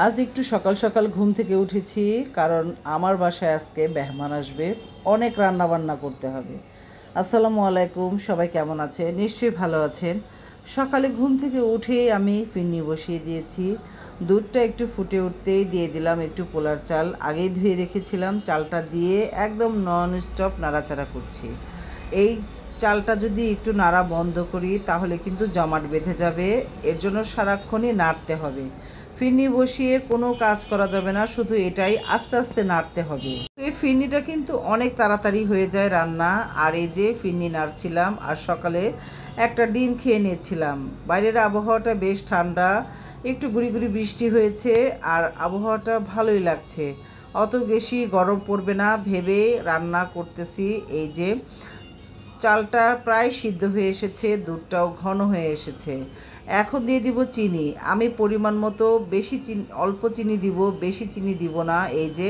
আজ একটু সকাল সকাল ঘুম থেকে উঠেছি, কারণ আমার বাসায় আজকে মেহমান আসবে। অনেক রান্না বান্না করতে হবে। আসসালামু আলাইকুম, সবাই কেমন আছেন? নিশ্চয়ই ভালো আছেন। সকালে ঘুম থেকে উঠেই আমি ফিরনি বসিয়ে দিয়েছি। দুধটা একটু ফুটে উঠতেই দিয়ে দিলাম একটু পোলার চাল। আগেই ধুয়ে রেখেছিলাম, চালটা দিয়ে একদম নন স্টপ নাড়াচাড়া করছি। এই চালটা যদি একটু নাড়া বন্ধ করি তাহলে কিন্তু জমাট বেঁধে যাবে। এর জন্য সারাক্ষণই নাড়তে হবে। ফিরনি বসিয়ে কোনো কাজ করা যাবে না, শুধু এটাই আস্তে আস্তে নাড়তে হবে। তো এই ফিরনিটা কিন্তু অনেক তাড়াতাড়ি হয়ে যায় রান্না। আর এই যে ফিরনি নাড়ছিলাম, আর সকালে একটা ডিম খেয়ে নিয়েছিলাম। বাইরের আবহাওয়াটা বেশ ঠান্ডা, একটু গুড়ি গুড়ি বৃষ্টি হয়েছে, আর আবহাওয়াটা ভালোই লাগছে। অত বেশি গরম পড়বে না ভেবে রান্না করতেছি। এই যে চালটা প্রায় সিদ্ধ হয়ে এসেছে, দুধটাও ঘন হয়ে এসেছে। এখন দিয়ে দিব চিনি। আমি পরিমাণ মতো অল্প চিনি দিব, বেশি চিনি দিব না। এই যে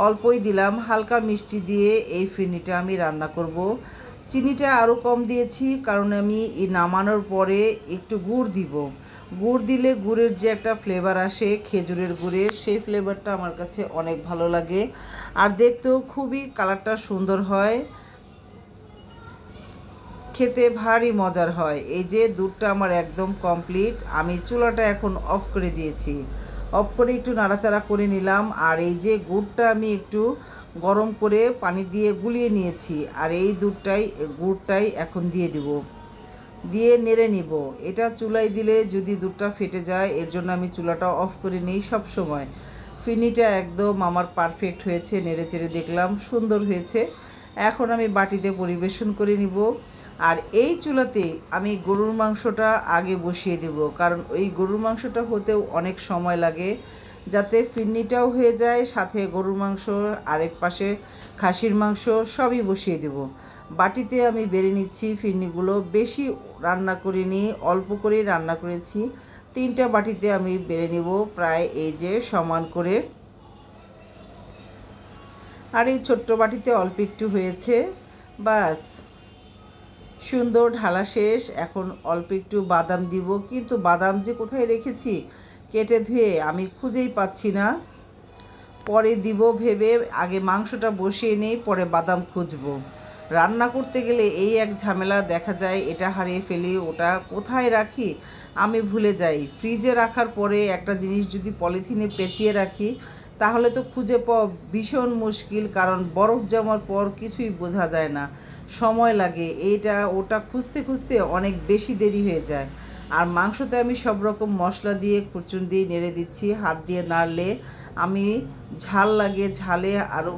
অল্পই দিলাম, হালকা মিষ্টি দিয়ে এই ফিরনিটা আমি রান্না করব। চিনিটা আরও কম দিয়েছি কারণ আমি এই নামানোর পরে একটু গুড় দিব। গুড় দিলে গুড়ের যে একটা ফ্লেভার আসে খেজুরের গুড়ের, সেই ফ্লেভারটা আমার কাছে অনেক ভালো লাগে। আর দেখতেও খুবই কালারটা সুন্দর হয়, খেতে ভারী মজার হয়। এই যে দুধটা আমার একদম কমপ্লিট। আমি চুলাটা এখন অফ করে দিয়েছি। অফ করে একটু নাড়াচাড়া করে নিলাম। আর এই যে গুড়টা আমি একটু গরম করে পানি দিয়ে গুলিয়ে নিয়েছি, আর এই গুড়টাই এখন দিয়ে দিব, দিয়ে নেড়ে নিব। এটা চুলায় দিলে যদি দুধটা ফেটে যায়, এর জন্য আমি চুলাটা অফ করে নিই সব সময়। ফিরনিটা একদম আমার পারফেক্ট হয়েছে, নেড়ে চেড়ে দেখলাম সুন্দর হয়েছে। এখন আমি বাটিতে পরিবেশন করে নিব। আর এই চুলাতে আমি গরুর মাংসটা আগে বসিয়ে দেব, কারণ ওই গরুর মাংসটা হতেও অনেক সময় লাগে। যাতে ফিরনিটাও হয়ে যায়, সাথে গরুর মাংস, আরেক পাশে খাসির মাংস, সবই বসিয়ে দেব। বাটিতে আমি বেড়ে নিচ্ছি ফিরনিগুলো। বেশি রান্না করিনি, অল্প করেই রান্না করেছি। 3টা বাটিতে আমি বেড়ে নিব প্রায় এই যে সমান করে। আর এই ছোট্ট বাটিতে অল্প একটু হয়েছে, বাস সুন্দর ঢালা শেষ। এখন অল্প একটু বাদাম দিব, কিন্তু বাদাম যে কোথায় রেখেছি কেটে ধুয়ে আমি খুঁজেই পাচ্ছি না। পরে দিব ভেবে আগে মাংসটা বসিয়ে নেই, পরে বাদাম খুঁজবো। রান্না করতে গেলে এই এক ঝামেলা, দেখা যায় এটা হারিয়ে ফেলি, ওটা কোথায় রাখি আমি ভুলে যাই। ফ্রিজে রাখার পরে একটা জিনিস যদি পলিথিনে পেঁচিয়ে রাখি তাহলে তো খুঁজে পাওয়া ভীষণ মুশকিল, কারণ বরফ জমার পর কিছুই বোঝা যায় না, সময় লাগে। এইটা ওটা খুঁজতে খুঁজতে অনেক বেশি দেরি হয়ে যায়। আর মাংসতে আমি সব রকম মশলা দিয়ে খুরচুন দিয়ে নেড়ে দিচ্ছি। হাত দিয়ে নাড়লে আমি ঝাল লাগে, ঝালে আরও